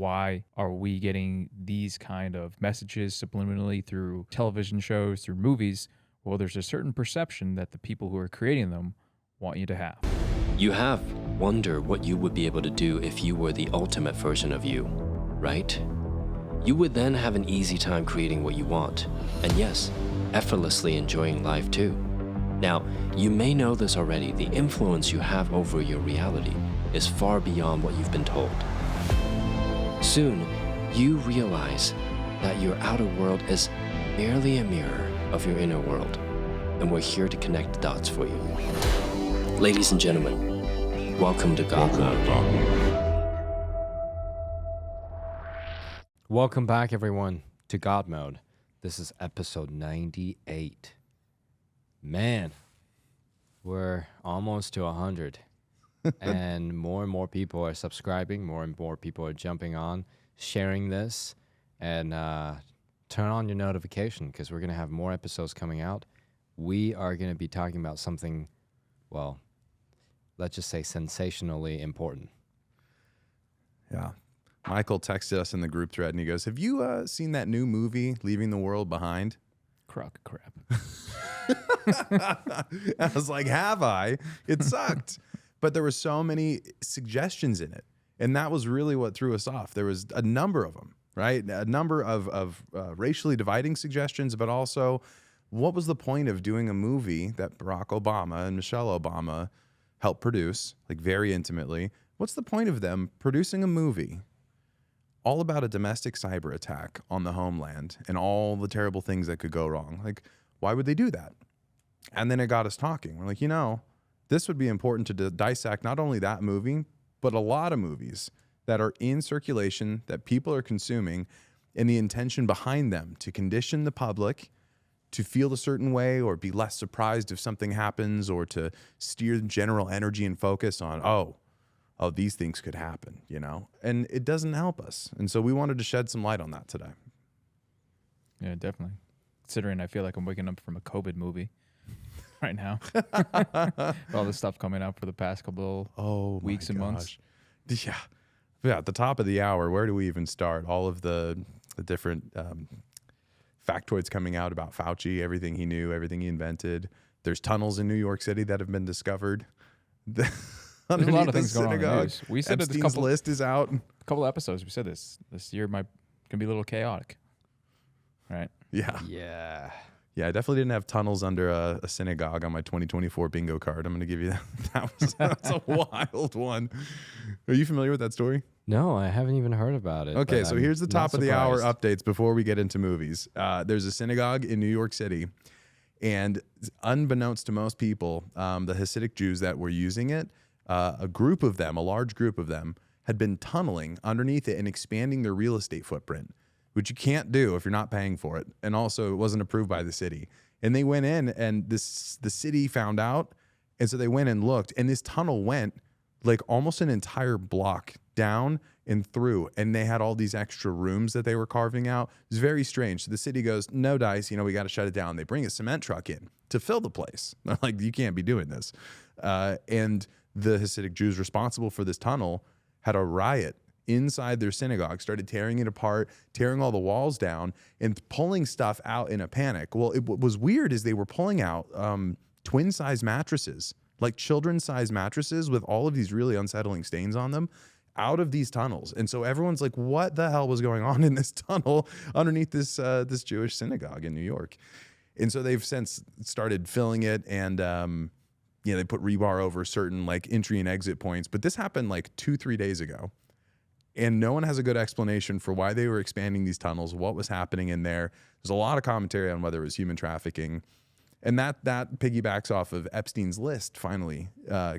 why are we getting these kind of messages subliminally through television shows, through movies? Well, there's a certain perception that the people who are creating them want you to have. You have wondered what you would be able to do if you were the ultimate version of you, right? You would then have an easy time creating what you want, and yes, effortlessly enjoying life too. Now, you may know this already, the influence you have over your reality is far beyond what you've been told. Soon, you realize that your outer world is merely a mirror of your inner world, and we're here to connect the dots for you. Ladies and gentlemen, welcome to GODMODE. Welcome back, everyone, to God Mode. This is episode 98. Man, we're almost to 100. And more people are subscribing. More and more people are jumping on, sharing this. And turn on your notification because we're going to have more episodes coming out. We are going to be talking about something, well, let's just say sensationally important. Yeah. Michael texted us in the group thread and he goes, have you seen that new movie, Leaving the World Behind? Crock of crap. I was like, have I? It sucked. But there were so many suggestions in it. And that was really what threw us off. There was a number of them, right? A number of racially dividing suggestions, but also what was the point of doing a movie that Barack Obama and Michelle Obama helped produce, like very intimately? What's the point of them producing a movie all about a domestic cyber attack on the homeland and all the terrible things that could go wrong? Like, why would they do that? And then it got us talking. We're like, you know, this would be important to dissect not only that movie, but a lot of movies that are in circulation that people are consuming, and the intention behind them to condition the public to feel a certain way or be less surprised if something happens, or to steer general energy and focus on, oh, these things could happen, you know? And it doesn't help us. And so we wanted to shed some light on that today. Yeah, definitely. Considering I feel like I'm waking up from a COVID movie right now. All this stuff coming out for the past couple weeks and months. Yeah. Yeah, at the top of the hour, where do we even start? All of the different factoids coming out about Fauci, everything he knew, everything he invented. There's tunnels in New York City that have been discovered. There's a lot of things going on in the news. We said Epstein's list is out. A couple of episodes, we said this year might gonna be a little chaotic, right? Yeah. Yeah. Yeah, I definitely didn't have tunnels under a synagogue on my 2024 bingo card. I'm going to give you that. That's a wild one. Are you familiar with that story? No, I haven't even heard about it. Okay, so here's the top of the hour surprised. updates before we get into movies. There's a synagogue in New York City, and unbeknownst to most people, the Hasidic Jews that were using it, a group of them, a large group of them, had been tunneling underneath it and expanding their real estate footprint, which you can't do if you're not paying for it. And also it wasn't approved by the city. And they went in, and the city found out. And so they went and looked, and this tunnel went like almost an entire block down and through. And they had all these extra rooms that they were carving out. It was very strange. So the city goes, no dice, you know, we got to shut it down. They bring a cement truck in to fill the place. They're like, you can't be doing this. And the Hasidic Jews responsible for this tunnel had a riot inside their synagogue, started tearing it apart, tearing all the walls down, and pulling stuff out in a panic. Well, what was weird is they were pulling out twin-size mattresses, like children's-size mattresses with all of these really unsettling stains on them, out of these tunnels. And so everyone's like, what the hell was going on in this tunnel underneath this Jewish synagogue in New York? And so they've since started filling it, and they put rebar over certain like entry and exit points. But this happened like 2-3 days ago. And no one has a good explanation for why they were expanding these tunnels, what was happening in there. There's a lot of commentary on whether it was human trafficking. And that piggybacks off of Epstein's list finally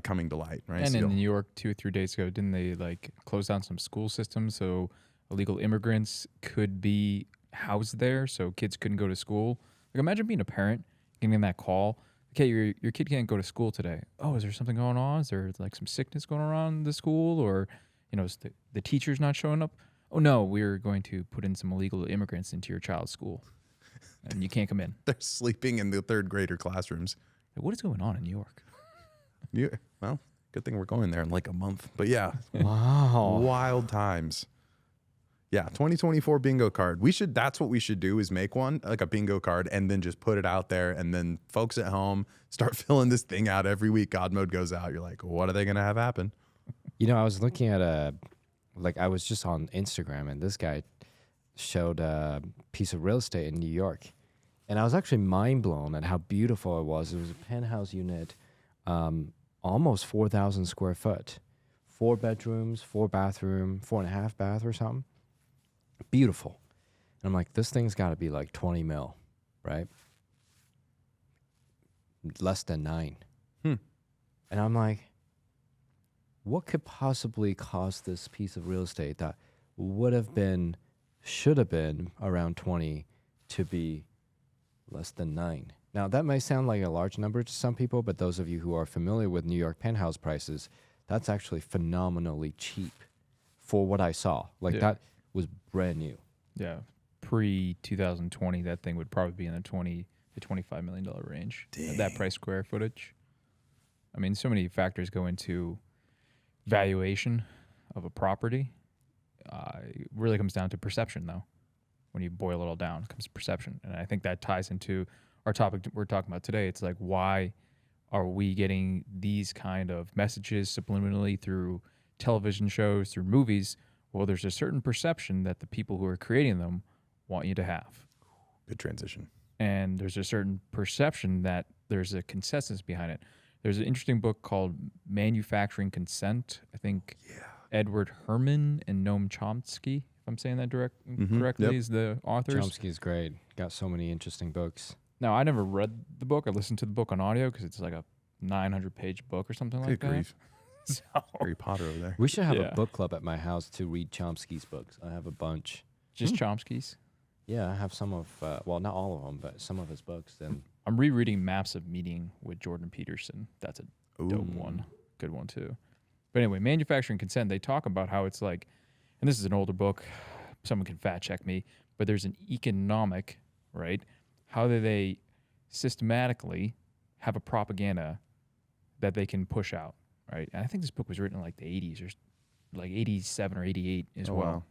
coming to light, right? And in New York 2 or 3 days ago, didn't they like close down some school systems so illegal immigrants could be housed there so kids couldn't go to school? Like, imagine being a parent, getting that call. Okay, your kid can't go to school today. Oh, is there something going on? Is there like some sickness going around the school? Or, you know, is the teacher's not showing up? Oh, no, we're going to put in some illegal immigrants into your child's school, and you can't come in. They're sleeping in the third grader classrooms. What is going on in New York? Well, good thing we're going there in like a month. But yeah, Wow. wild times. Yeah, 2024 bingo card. That's what we should do, is make one, like a bingo card, and then just put it out there. And then folks at home start filling this thing out every week. God Mode goes out. You're like, what are they going to have happen? You know, I was looking at I was just on Instagram, and this guy showed a piece of real estate in New York. And I was actually mind blown at how beautiful it was. It was a penthouse unit, almost 4,000 square foot, 4 bedrooms, 4 bathroom, 4.5 bath or something. Beautiful. And I'm like, this thing's got to be like 20 mil, right? Less than 9. And I'm like, what could possibly cost this piece of real estate that should have been around 20 to be less than 9? Now, that may sound like a large number to some people, but those of you who are familiar with New York penthouse prices, that's actually phenomenally cheap for what I saw. Like, that was brand new. Yeah. Pre-2020, that thing would probably be in the $20 to $25 million range. Dang. That price square footage. I mean, so many factors go into valuation of a property. It really comes down to perception, though. When you boil it all down, it comes to perception. And I think that ties into our topic we're talking about today. It's like, why are we getting these kind of messages subliminally through television shows, through movies? Well, there's a certain perception that the people who are creating them want you to have. Good transition. And there's a certain perception that there's a consensus behind it. There's an interesting book called Manufacturing Consent. I think Edward Herman and Noam Chomsky, if I'm saying that correctly, is the authors. Chomsky's great. Got so many interesting books. Now, I never read the book. I listened to the book on audio because it's like a 900-page book or something like Good grief. that. So, Harry Potter over there. We should have a book club at my house to read Chomsky's books. I have a bunch. just Chomsky's. Yeah, I have some of, well, not all of them, but some of his books. And I'm rereading Maps of Meaning with Jordan Peterson. That's a dope one. Good one, too. But anyway, Manufacturing Consent, they talk about how it's like, and this is an older book, someone can fact check me, but there's an economic, right? How do they systematically have a propaganda that they can push out, right? And I think this book was written in like the 80s or like 87 or 88 as well. Wow.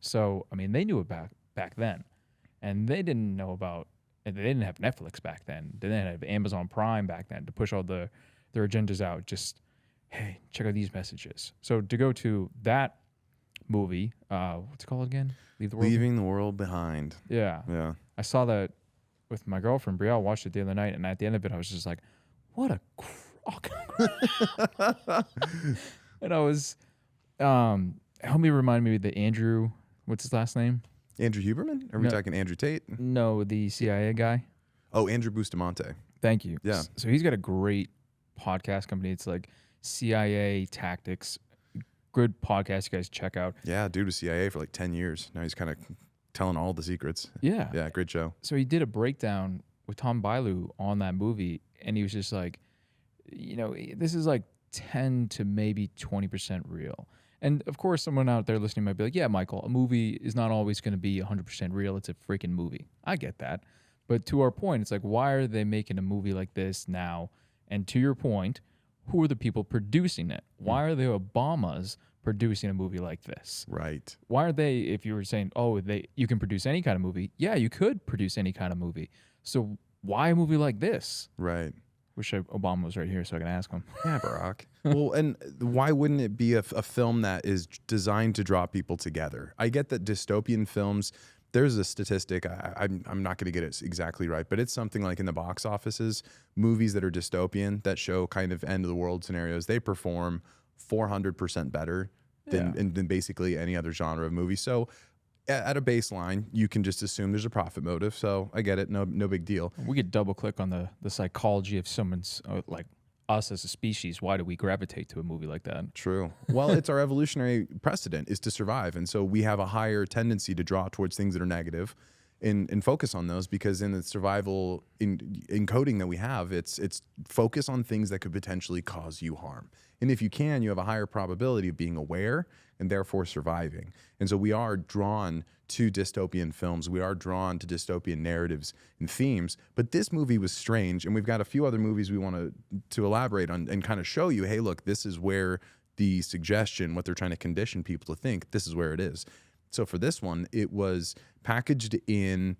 So, I mean, they knew it back then. And they didn't know about, and they didn't have Netflix back then. They didn't have Amazon Prime back then to push all their agendas out. Just, hey, check out these messages. So to go to that movie, what's it called again? Leaving the World Behind. Yeah. Yeah. I saw that with my girlfriend, Brielle, watched it the other night, and at the end of it, I was just like, what a crock. And I was, help me remind me of the Andrew, what's his last name? Andrew Huberman? Are we talking Andrew Tate? No, the CIA guy. Oh, Andrew Bustamante. Thank you. Yeah. So he's got a great podcast company. It's like CIA Tactics. Good podcast you guys check out. Yeah, dude was CIA for like 10 years. Now he's kind of telling all the secrets. Yeah. Yeah, great show. So he did a breakdown with Tom Bailu on that movie, and he was just like, you know, this is like 10 to maybe 20% real. And of course, someone out there listening might be like, yeah, Michael, a movie is not always going to be 100% real. It's a freaking movie. I get that. But to our point, it's like, why are they making a movie like this now? And to your point, who are the people producing it? Why are the Obamas producing a movie like this? Right. Why are they, if you were saying, oh, you can produce any kind of movie. Yeah, you could produce any kind of movie. So why a movie like this? Right. Wish Obama was right here so I can ask him. Yeah, Barack. Well, and why wouldn't it be a film that is designed to draw people together? I get that dystopian films, there's a statistic, I'm not going to get it exactly right, but it's something like in the box offices, movies that are dystopian, that show kind of end of the world scenarios, they perform 400% better than basically any other genre of movie. So at a baseline, you can just assume there's a profit motive. So I get it. No big deal. We could double click on the psychology of someone's, like us as a species. Why do we gravitate to a movie like that? True. Well, it's our evolutionary precedent is to survive. And so we have a higher tendency to draw towards things that are negative and focus on those, because in the survival encoding that we have, it's focus on things that could potentially cause you harm. And if you can, you have a higher probability of being aware and therefore surviving. And so we are drawn to dystopian films. We are drawn to dystopian narratives and themes. But this movie was strange, and we've got a few other movies we want to elaborate on and kind of show you, hey, look, this is where the suggestion, what they're trying to condition people to think, this is where it is. So for this one, it was packaged in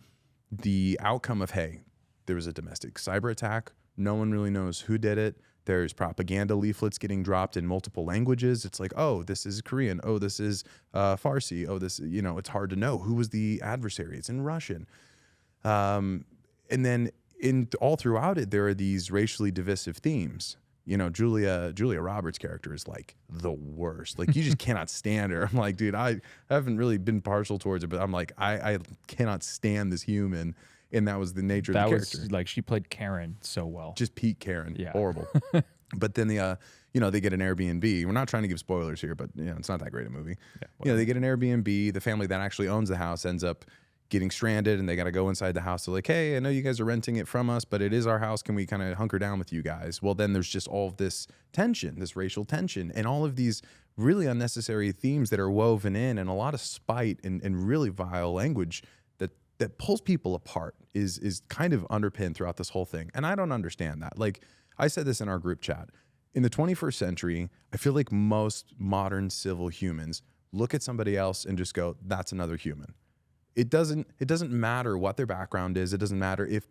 the outcome of, hey, there was a domestic cyber attack. No one really knows who did it. There's propaganda leaflets getting dropped in multiple languages. It's like, oh, this is Korean. Oh, this is Farsi. Oh, this, it's hard to know who was the adversary. It's in Russian. And then all throughout it, there are these racially divisive themes. Julia Roberts' character is like the worst. Like, you just cannot stand her. I'm like, dude, I haven't really been partial towards it, but I'm like, I cannot stand this human. And that was the nature of the character. Was like, she played Karen so well. Just peak Karen. Yeah. Horrible. But then they get an Airbnb. We're not trying to give spoilers here, but it's not that great a movie. Yeah, they get an Airbnb. The family that actually owns the house ends up getting stranded, and they got to go inside the house. They're like, hey, I know you guys are renting it from us, but it is our house. Can we kind of hunker down with you guys? Well, then there's just all of this tension, this racial tension, and all of these really unnecessary themes that are woven in, and a lot of spite and really vile language that pulls people apart is kind of underpinned throughout this whole thing. And I don't understand that. Like, I said this in our group chat. In the 21st century, I feel like most modern civil humans look at somebody else and just go, that's another human. It doesn't matter what their background is. It doesn't matter if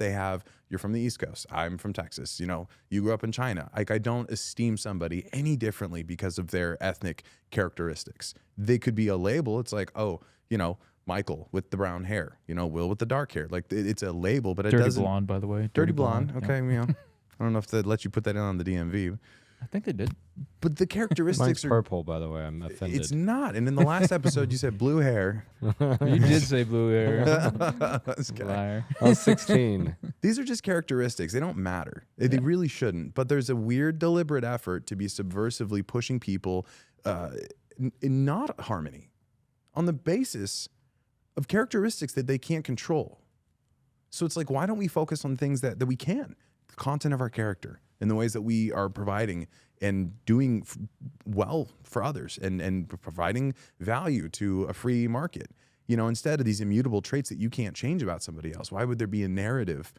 you're from the East Coast. I'm from Texas. You grew up in China. Like, I don't esteem somebody any differently because of their ethnic characteristics. They could be a label. It's like, oh, Michael with the brown hair, Will with the dark hair. Like, it's a label, but it doesn't. Dirty blonde, by the way. Dirty blonde. Yeah. Okay, I don't know if they let you put that in on the DMV. I think they did. But the characteristics Mine's are purple, by the way. I'm offended. It's not. And in the last episode, you said blue hair. You did say blue hair. This guy. Liar. I was 16. These are just characteristics. They don't matter. They really shouldn't. But there's a weird, deliberate effort to be subversively pushing people in not harmony on the basis of characteristics that they can't control. So it's like, why don't we focus on things that we can? The content of our character and the ways that we are providing and doing well for others and providing value to a free market. Instead of these immutable traits that you can't change about somebody else, why would there be a narrative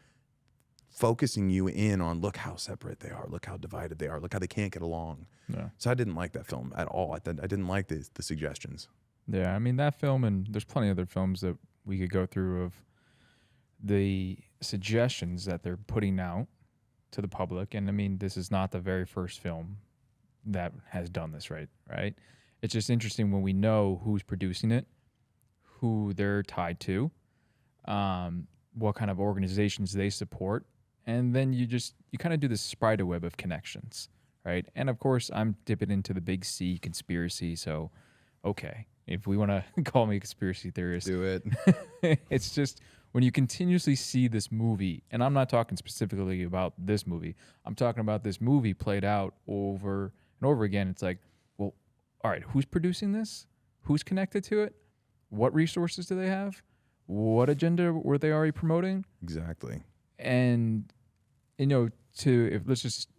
focusing you in on, look how separate they are, look how divided they are, look how they can't get along. Yeah. So I didn't like that film at all. I didn't like the suggestions. Yeah, I mean, that film, and there's plenty of other films that we could go through of the suggestions that they're putting out to the public. And I mean, this is not the very first film that has done this, right? It's just interesting when we know who's producing it, who they're tied to, what kind of organizations they support, and then you kind of do this spider web of connections, right? And of course, I'm dipping into the big C, conspiracy, so okay. If we want to call me a conspiracy theorist. Do it. It's just when you continuously see this movie, and I'm not talking specifically about this movie, I'm talking about this movie played out over and over again. It's like, well, all right, who's producing this? Who's connected to it? What resources do they have? What agenda were they already promoting? Exactly. And, let's just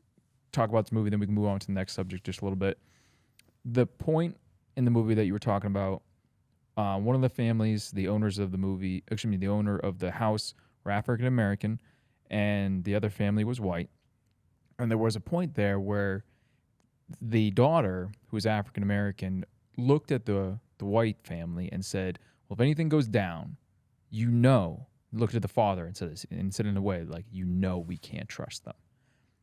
talk about this movie, then we can move on to the next subject just a little bit. The point in the movie that you were talking about, one of the families, the owners of the movie, the owner of the house were African American, and the other family was white. And there was a point there where the daughter, who was African American, looked at the white family and said, well, if anything goes down, looked at the father and said in a way like, we can't trust them.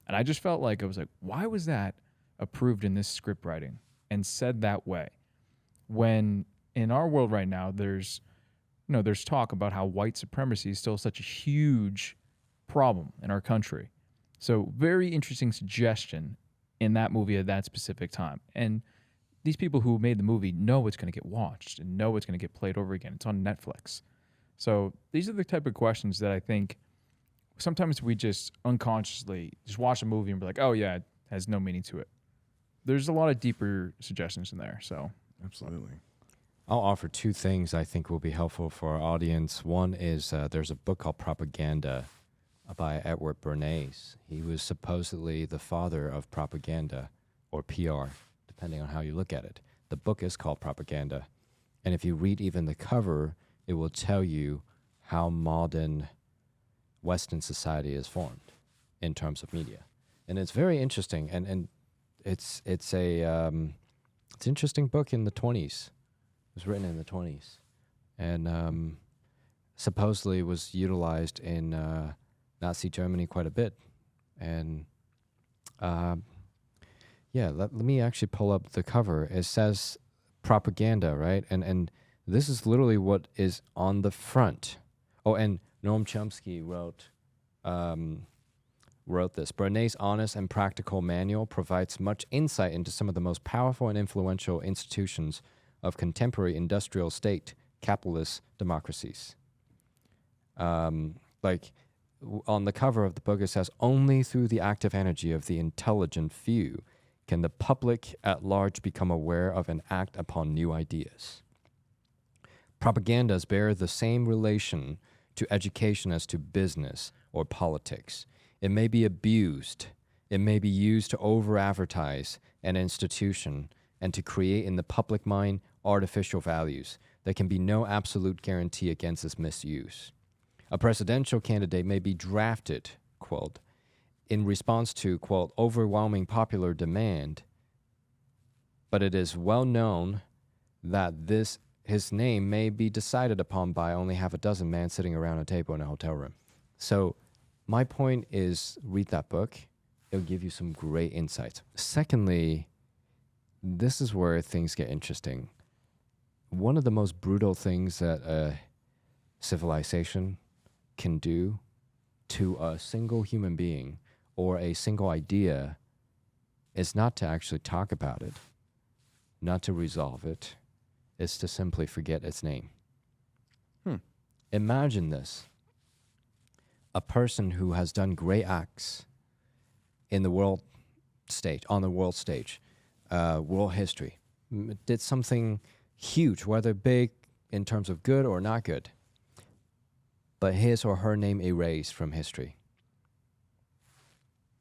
And I just felt like, I was like, why was that approved in this script writing and said that way? When in our world right now, there's talk about how white supremacy is still such a huge problem in our country. So very interesting suggestion in that movie at that specific time. And these people who made the movie know it's going to get watched and know it's going to get played over again. It's on Netflix. So these are the type of questions that I think sometimes we just unconsciously just watch a movie and be like, oh yeah, it has no meaning to it. There's a lot of deeper suggestions in there. So Absolutely. I'll offer two things I think will be helpful for our audience. One is there's a book called Propaganda by Edward Bernays. He was supposedly the father of propaganda, or PR, depending on how you look at it. The book is called Propaganda. And if you read even the cover, it will tell you how modern Western society is formed in terms of media. And it's very interesting. And it's an interesting book in the 20s. It was written in the 20s. and supposedly was utilized in Nazi Germany quite a bit. And yeah, let me actually pull up the cover. It says propaganda, right? And this is literally what is on the front. Oh, and Noam Chomsky wrote this. Bernays' honest and practical manual provides much insight into some of the most powerful and influential institutions of contemporary industrial state capitalist democracies. On the cover of the book, it says, only through the active energy of the intelligent few can the public at large become aware of and act upon new ideas. Propagandas bear the same relation to education as to business or politics. It may be abused. It may be used to over-advertise an institution and to create in the public mind artificial values. There can be no absolute guarantee against its misuse. A presidential candidate may be drafted, quote, in response to, quote, overwhelming popular demand, but it is well known that his name may be decided upon by only half a dozen men sitting around a table in a hotel room. So my point is, read that book. It'll give you some great insights. Secondly, this is where things get interesting. One of the most brutal things that a civilization can do to a single human being or a single idea is not to actually talk about it, not to resolve it. It's to simply forget its name. Imagine this. A person who has done great acts in the world stage, on the world stage, world history, did something huge, whether big in terms of good or not good, but his or her name erased from history.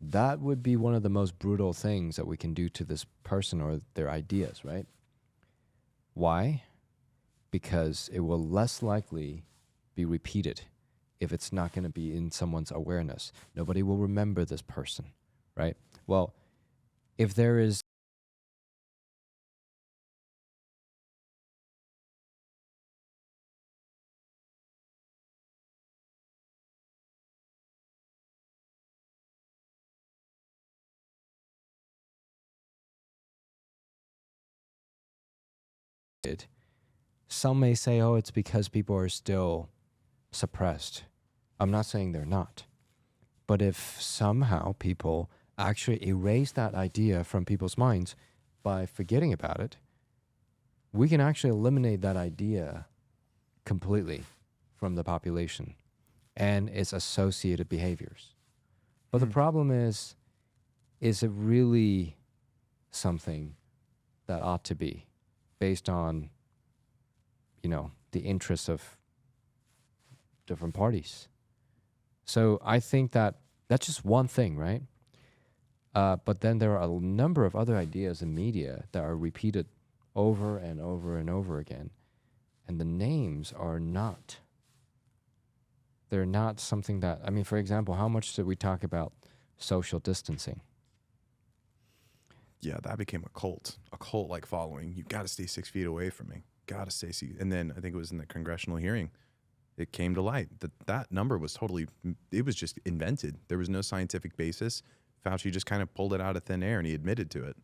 That would be one of the most brutal things that we can do to this person or their ideas, right? Why? Because it will less likely be repeated if it's not going to be in someone's awareness. Nobody will remember this person, right? Well, if there is some may say, oh, it's because people are still suppressed. I'm not saying they're not. But if somehow people actually erase that idea from people's minds by forgetting about it, we can actually eliminate that idea completely from the population and its associated behaviors. But the problem is it really something that ought to be based on, the interests of different parties? So I think that that's just one thing, right? But then there are a number of other ideas in media that are repeated over and over and over again. And the names are not. They're not something that, for example, how much did we talk about social distancing? Yeah, that became a cult-like following. You got to stay 6 feet away from me. Got to stay. And then I think it was in the congressional hearing, it came to light that number was it was just invented. There was no scientific basis. Fauci just kind of pulled it out of thin air and he admitted to it.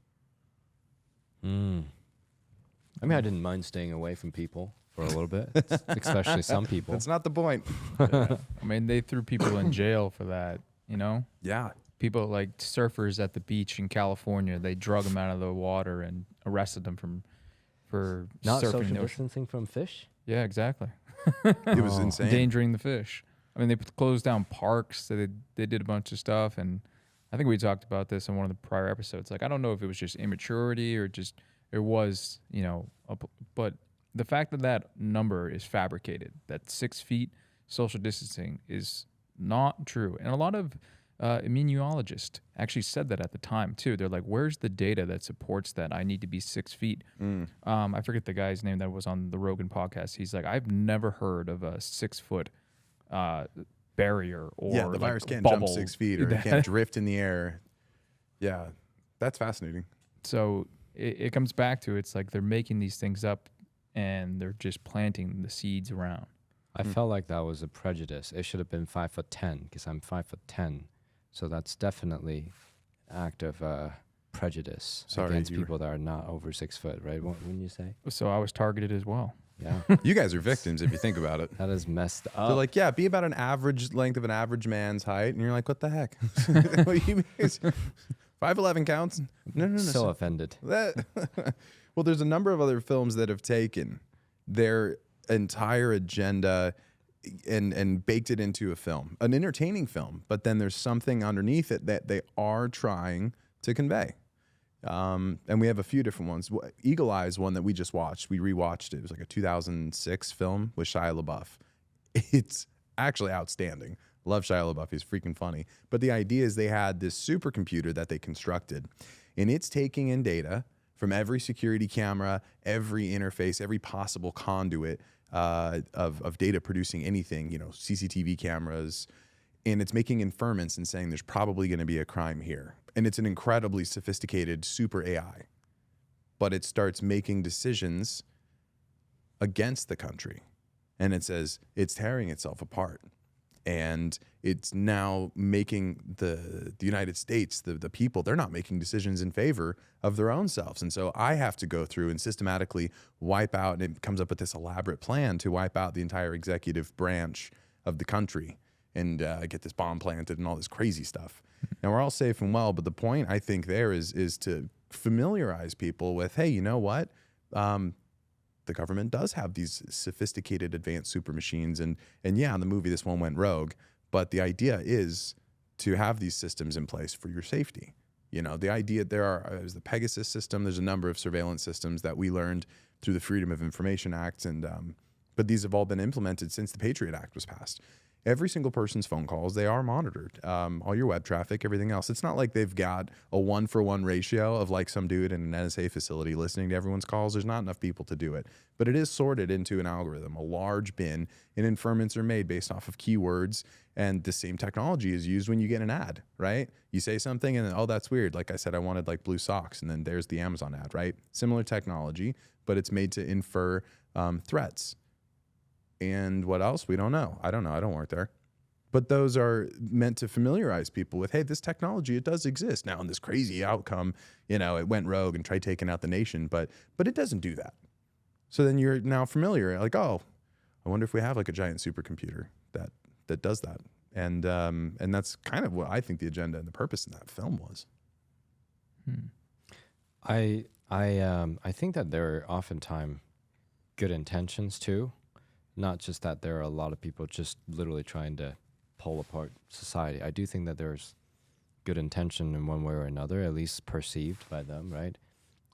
I didn't mind staying away from people for a little bit, especially some people. That's not the point. Yeah. They threw people in jail for that, Yeah. People like surfers at the beach in California, they drug them out of the water and arrested them for Not surfing social the ocean. distancing from fish? Yeah, exactly. It was insane. Endangering the fish. They closed down parks. So they did a bunch of stuff, and I think we talked about this in one of the prior episodes. Like, I don't know if it was just immaturity or just it was, but the fact that number is fabricated, that 6 feet social distancing is not true, and a lot of immunologists actually said that at the time too. They're like, where's the data that supports that I need to be 6 feet? I forget the guy's name that was on the Rogan podcast. He's like, I've never heard of a 6 foot barrier or the virus can't bubble. jump 6 feet or it can't drift in the air. Yeah, that's fascinating. So it comes back to, it's like they're making these things up and they're just planting the seeds around. I felt like that was a prejudice. It should have been 5'10" because I'm 5'10", so that's definitely an act of prejudice Sorry, against you were- people that are not over 6 foot, right? What wouldn't you say? So I was targeted as well. Yeah, You guys are victims if you think about it. that is messed up. They're like, yeah, be about an average length of an average man's height. And you're like, what the heck? What do you mean? 5'11" counts? No. so offended. That, well, there's a number of other films that have taken their entire agenda and baked it into a film, an entertaining film, but then there's something underneath it that they are trying to convey. And we have a few different ones. Eagle Eye is one that we just watched. We rewatched it. It was like a 2006 film with Shia LaBeouf. It's actually outstanding. Love Shia LaBeouf. He's freaking funny. But the idea is they had this supercomputer that they constructed, and it's taking in data from every security camera, every interface, every possible conduit of data producing anything, CCTV cameras, and it's making inferments and saying there's probably going to be a crime here. And it's an incredibly sophisticated super AI, but it starts making decisions against the country. And it says it's tearing itself apart. And it's now making the United States, the people, they're not making decisions in favor of their own selves. And so I have to go through and systematically wipe out, and it comes up with this elaborate plan to wipe out the entire executive branch of the country and get this bomb planted and all this crazy stuff. And we're all safe and well, but the point I think there is to familiarize people with, hey, you know what? The government does have these sophisticated advanced super machines. And yeah, in the movie, this one went rogue, but the idea is to have these systems in place for your safety. The idea there's the Pegasus system. There's a number of surveillance systems that we learned through the Freedom of Information Act. But these have all been implemented since the Patriot Act was passed. Every single person's phone calls, they are monitored. All your web traffic, everything else. It's not like they've got a 1-for-1 ratio of like some dude in an NSA facility listening to everyone's calls. There's not enough people to do it. But it is sorted into an algorithm, a large bin, and inferments are made based off of keywords. And the same technology is used when you get an ad, right? You say something and then, oh, that's weird. Like I said, I wanted like blue socks. And then there's the Amazon ad, right? Similar technology, but it's made to infer threats. And what else? We don't know. I don't know. I don't work there. But those are meant to familiarize people with, hey, this technology, it does exist. Now, in this crazy outcome, it went rogue and tried taking out the nation, but it doesn't do that. So then you're now familiar, like, oh, I wonder if we have like a giant supercomputer that does that. And that's kind of what I think the agenda and the purpose in that film was. I think that there are oftentimes good intentions too. Not just that there are a lot of people just literally trying to pull apart society. I do think that there's good intention in one way or another, at least perceived by them, right?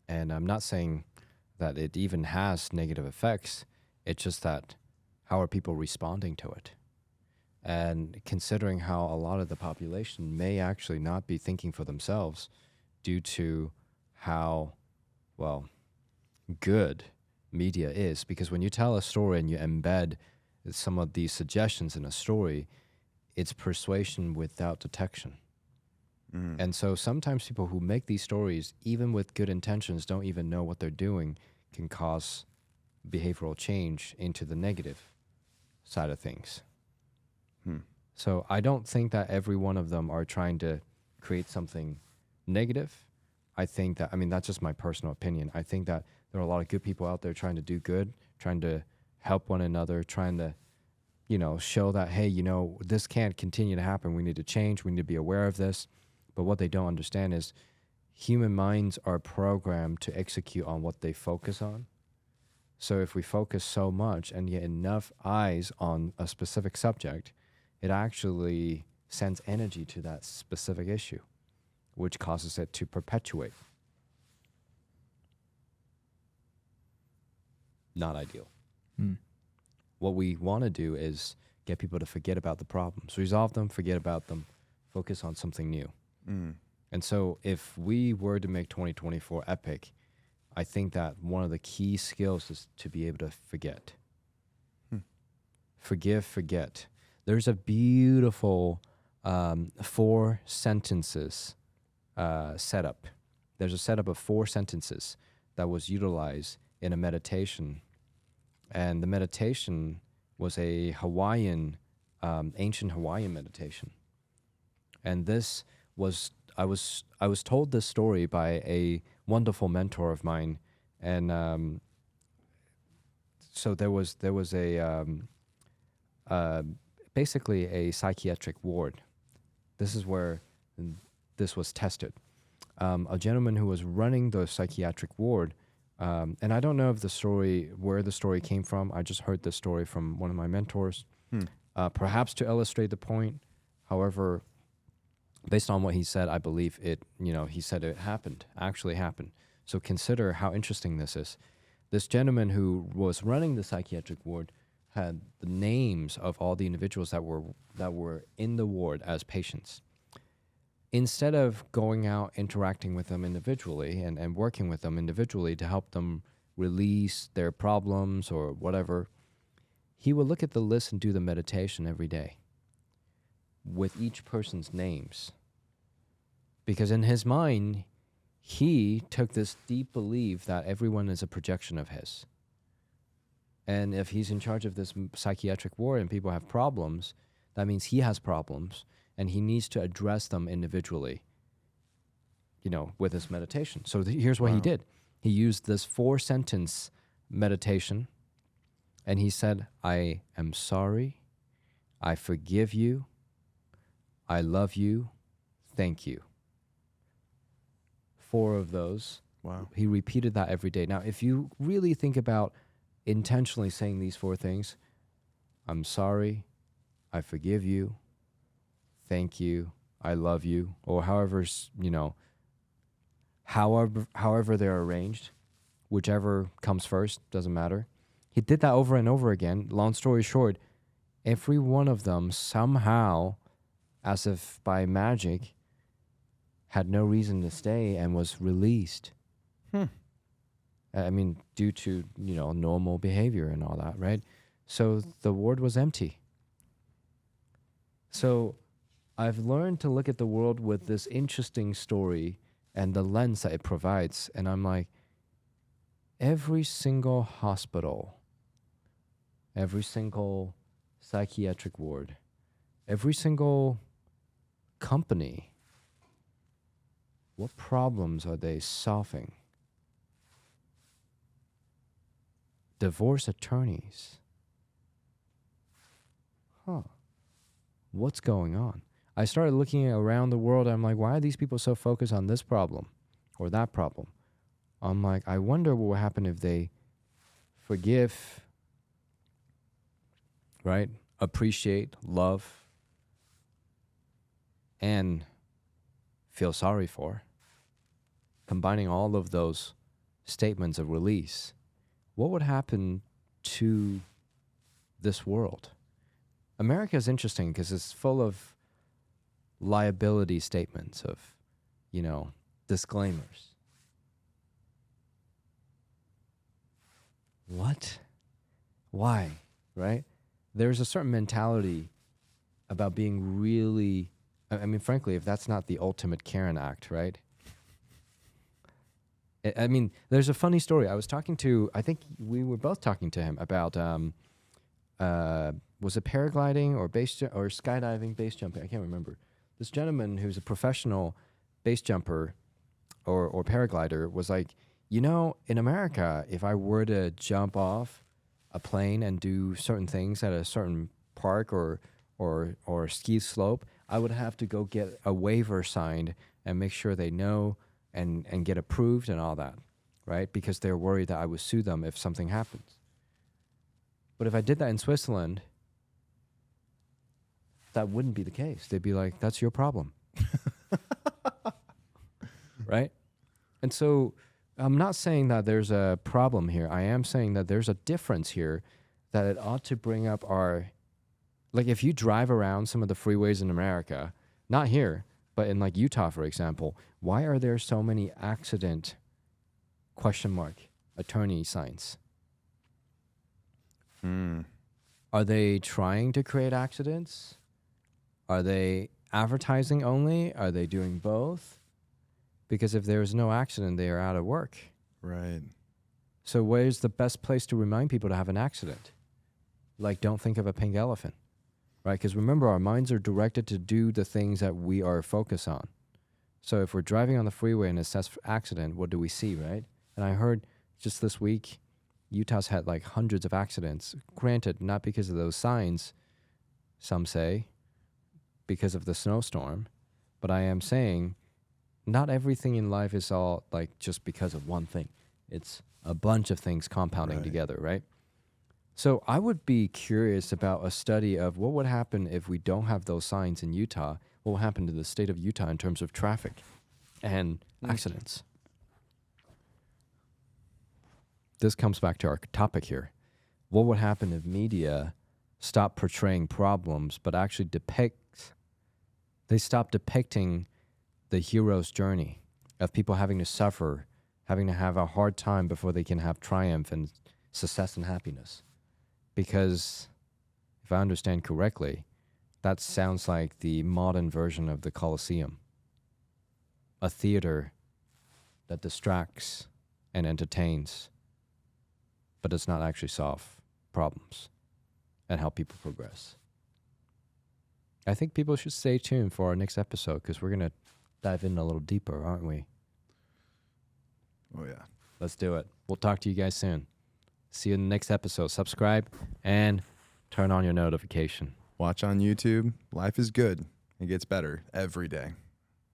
And I'm not saying that it even has negative effects. It's just that how are people responding to it? And considering how a lot of the population may actually not be thinking for themselves due to how, good media is, because when you tell a story and you embed some of these suggestions in a story, it's persuasion without detection. And so sometimes people who make these stories, even with good intentions, don't even know what they're doing, can cause behavioral change into the negative side of things. So I don't think that every one of them are trying to create something negative. I think that, that's just my personal opinion. I think that there are a lot of good people out there trying to do good, trying to help one another, trying to, show that, hey, this can't continue to happen. We need to change. We need to be aware of this. But what they don't understand is human minds are programmed to execute on what they focus on. So if we focus so much and get enough eyes on a specific subject, it actually sends energy to that specific issue, which causes it to perpetuate. Not ideal. What we want to do is get people to forget about the problems, resolve them, forget about them, focus on something new. And so if we were to make 2024 epic, I think that one of the key skills is to be able to forget. Forgive, forget. There's a beautiful 4 sentences setup. There's a setup of 4 sentences that was utilized in a meditation and the meditation was a Hawaiian, ancient Hawaiian meditation. And this was I was told this story by a wonderful mentor of mine, and so there was a basically a psychiatric ward. This is where this was tested. A gentleman who was running the psychiatric ward, and I don't know if where the story came from. I just heard this story from one of my mentors, perhaps to illustrate the point. However, based on what he said, I believe it, he said it actually happened. So consider how interesting this is. This gentleman who was running the psychiatric ward had the names of all the individuals that were in the ward as patients. Instead of going out interacting with them individually and working with them individually to help them release their problems or whatever, he would look at the list and do the meditation every day with each person's names. Because in his mind, he took this deep belief that everyone is a projection of his. And if he's in charge of this psychiatric ward and people have problems, that means he has problems and he needs to address them individually, with his meditation. So here's what he did. He used this 4-sentence meditation and he said, I am sorry, I forgive you, I love you, thank you. 4 of those. Wow. He repeated that every day. Now, if you really think about intentionally saying these 4 things, I'm sorry, I forgive you, thank you, I love you, or however they're arranged, whichever comes first, doesn't matter. He did that over and over again. Long story short, every one of them somehow, as if by magic, had no reason to stay and was released. I mean, due to, normal behavior and all that, right? So the ward was empty. So I've learned to look at the world with this interesting story and the lens that it provides. And I'm like, every single hospital, every single psychiatric ward, every single company, what problems are they solving? Divorce attorneys. What's going on? I started looking around the world. I'm like, why are these people so focused on this problem or that problem? I'm like, I wonder what will happen if they forgive, right? Appreciate, love, and feel sorry for. Combining all of those statements of release, what would happen to this world? America is interesting because it's full of liability statements of, disclaimers. What? Why? Right? There's a certain mentality about being really, I mean, frankly, if that's not the ultimate Karen act, right? I mean, there's a funny story. I think we were both talking to him about, was it paragliding or or skydiving, base jumping? I can't remember. This gentleman who's a professional base jumper or paraglider was like, in America, if I were to jump off a plane and do certain things at a certain park or ski slope, I would have to go get a waiver signed and make sure they know and get approved and all that, right? Because they're worried that I would sue them if something happens. But if I did that in Switzerland, that wouldn't be the case. They'd be like, that's your problem. Right? And so I'm not saying that there's a problem here. I am saying that there's a difference here that it ought to bring up like if you drive around some of the freeways in America, not here, but in like Utah, for example, why are there so many accident ? Attorney signs? Are they trying to create accidents? Are they advertising only? Are they doing both? Because if there's no accident, they are out of work. Right. So where's the best place to remind people to have an accident? Like, don't think of a pink elephant, right? Because remember, our minds are directed to do the things that we are focused on. So if we're driving on the freeway and assess for accident, what do we see, right? And I heard just this week, Utah's had like hundreds of accidents. Granted, not because of those signs, some say, because of the snowstorm. But I am saying, not everything in life is all like just because of one thing. It's a bunch of things compounding together, right? So I would be curious about a study of what would happen if we don't have those signs in Utah. What will happen to the state of Utah in terms of traffic and accidents? This comes back to our topic here. What would happen if media stopped portraying problems but actually they stop depicting the hero's journey of people having to suffer, having to have a hard time before they can have triumph and success and happiness? Because if I understand correctly, that sounds like the modern version of the Colosseum, a theater that distracts and entertains, but does not actually solve problems and help people progress. I think people should stay tuned for our next episode because we're going to dive in a little deeper, aren't we? Oh, yeah. Let's do it. We'll talk to you guys soon. See you in the next episode. Subscribe and turn on your notification. Watch on YouTube. Life is good. It gets better every day.